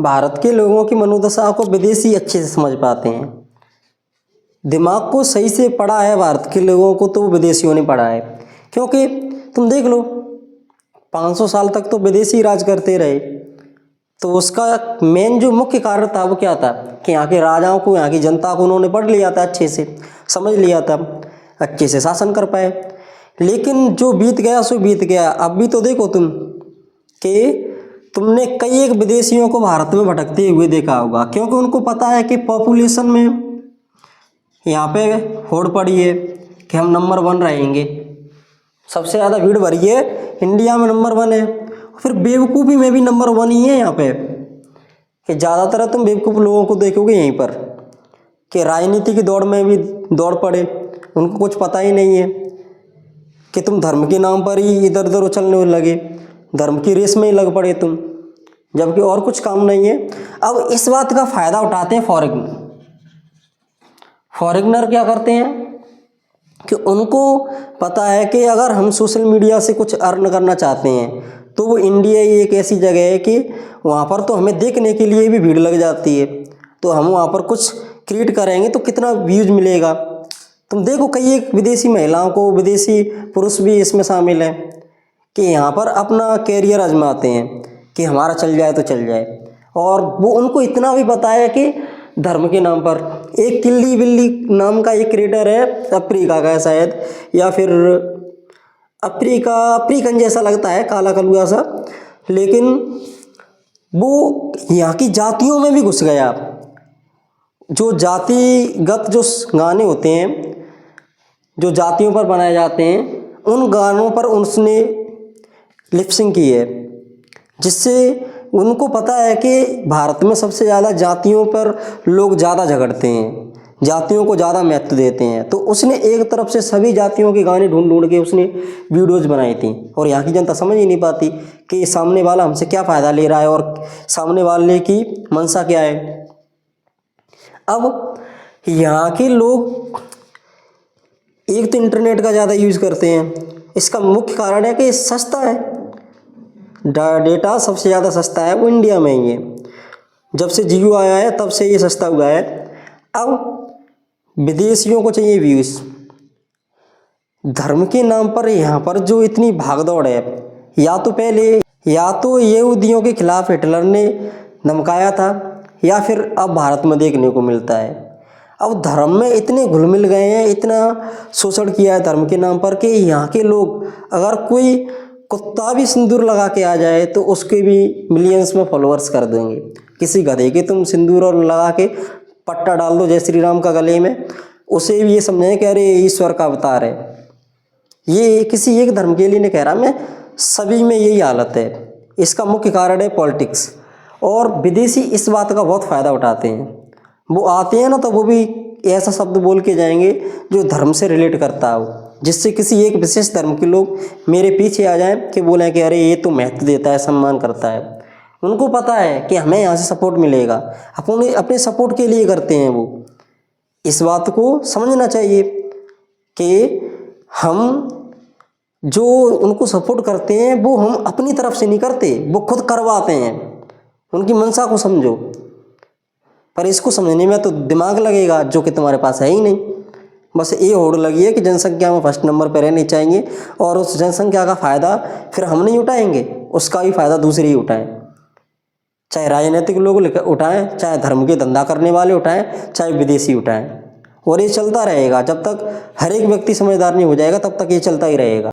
भारत के लोगों की मनोदशा को विदेशी अच्छे से समझ पाते हैं। दिमाग को सही से पढ़ा है भारत के लोगों को तो विदेशियों ने पढ़ा है, क्योंकि तुम देख लो 500 साल तक तो विदेशी राज करते रहे। तो उसका मेन जो मुख्य कारण था वो क्या था कि यहाँ के राजाओं को, यहाँ की जनता को उन्होंने पढ़ लिया था, अच्छे से समझ लिया था, अच्छे से शासन कर पाए। लेकिन जो बीत गया सो बीत गया। अब भी तो देखो तुम कि तुमने कई एक विदेशियों को भारत में भटकते हुए देखा होगा, क्योंकि उनको पता है कि पॉपुलेशन में यहाँ पे होड़ पड़ी है कि हम नंबर 1 रहेंगे, सबसे ज़्यादा भीड़ भरी है, इंडिया में नंबर 1 है। फिर बेवकूफ़ी में भी नंबर 1 ही है यहाँ पे, कि ज़्यादातर तुम बेवकूफ़ लोगों को देखोगे यहीं पर कि राजनीति की दौड़ में भी दौड़ पड़े, उनको कुछ पता ही नहीं है कि तुम धर्म के नाम पर ही इधर उधर उछलने लगे, धर्म की रेस में ही लग पड़े तुम, जबकि और कुछ काम नहीं है। अब इस बात का फ़ायदा उठाते हैं फॉरेनर क्या करते हैं कि उनको पता है कि अगर हम सोशल मीडिया से कुछ अर्न करना चाहते हैं तो वो इंडिया ही एक ऐसी जगह है कि वहाँ पर तो हमें देखने के लिए भी भीड़ लग जाती है। तो हम वहाँ पर कुछ क्रिएट करेंगे तो कितना व्यूज मिलेगा। तुम देखो कई एक विदेशी महिलाओं को, विदेशी पुरुष भी इसमें शामिल हैं कि यहाँ पर अपना कैरियर आजमाते हैं कि हमारा चल जाए तो चल जाए। और वो उनको इतना भी पता है कि धर्म के नाम पर एक किल्ली बिल्ली नाम का एक क्रिएटर है, अफ्रीका का है शायद, या फिर अफ्रीकन जैसा लगता है, काला कलुआ सा, लेकिन वो यहाँ की जातियों में भी घुस गया। जो जातिगत जो गाने होते हैं, जो जातियों पर बनाए जाते हैं, उन गानों पर उसने लिपसिंग की है, जिससे उनको पता है कि भारत में सबसे ज़्यादा जातियों पर लोग ज़्यादा झगड़ते हैं, जातियों को ज़्यादा महत्व देते हैं। तो उसने एक तरफ से सभी जातियों के गाने ढूंढ के उसने वीडियोज़ बनाई थी, और यहाँ की जनता समझ ही नहीं पाती कि सामने वाला हमसे क्या फ़ायदा ले रहा है और सामने वाले की मंशा क्या है। अब यहाँ के लोग एक तो इंटरनेट का ज़्यादा यूज़ करते हैं, इसका मुख्य कारण है कि सस्ता है, डेटा सबसे ज़्यादा सस्ता है वो इंडिया में ही है। जब से जियो आया है तब से ये सस्ता हुआ है। अब विदेशियों को चाहिए व्यूज़, धर्म के नाम पर यहाँ पर जो इतनी भागदौड़ है, या तो यहूदियों के खिलाफ हिटलर ने धमकाया था, या फिर अब भारत में देखने को मिलता है। अब धर्म में इतने घुल मिल गए हैं, इतना शोषण किया है धर्म के नाम पर कि यहाँ के लोग, अगर कोई कुत्ता भी सिंदूर लगा के आ जाए तो उसके भी मिलियंस में फॉलोअर्स कर देंगे। किसी गधे के तुम सिंदूर और लगा के पट्टा डाल दो जय श्री राम का गले में, उसे भी ये समझें कि अरे ईश्वर का अवतार है। ये किसी एक धर्म के लिए नहीं कह रहा मैं, सभी में यही हालत है। इसका मुख्य कारण है पॉलिटिक्स, और विदेशी इस बात का बहुत फ़ायदा उठाते हैं। वो आते हैं ना तो वो भी ऐसा शब्द बोल के जाएंगे जो धर्म से रिलेट करता हो, जिससे किसी एक विशेष धर्म के लोग मेरे पीछे आ जाएं कि बोलें कि अरे ये तो महत्व देता है, सम्मान करता है। उनको पता है कि हमें यहाँ से सपोर्ट मिलेगा, अपने सपोर्ट के लिए करते हैं वो। इस बात को समझना चाहिए कि हम जो उनको सपोर्ट करते हैं वो हम अपनी तरफ से नहीं करते, वो खुद करवाते हैं। उनकी मंशा को समझो, पर इसको समझने में तो दिमाग लगेगा जो कि तुम्हारे पास है ही नहीं। बस ये होड़ लगी है कि जनसंख्या में फर्स्ट नंबर पर रहनी चाहिए, और उस जनसंख्या का फ़ायदा फिर हम नहीं उठाएंगे, उसका भी फ़ायदा दूसरे ही उठाएं, चाहे राजनीतिक लोग उठाएं, चाहे धर्म के धंधा करने वाले उठाएं, चाहे विदेशी उठाएं। और ये चलता रहेगा जब तक हर एक व्यक्ति समझदार नहीं हो जाएगा, तब तक ये चलता ही रहेगा।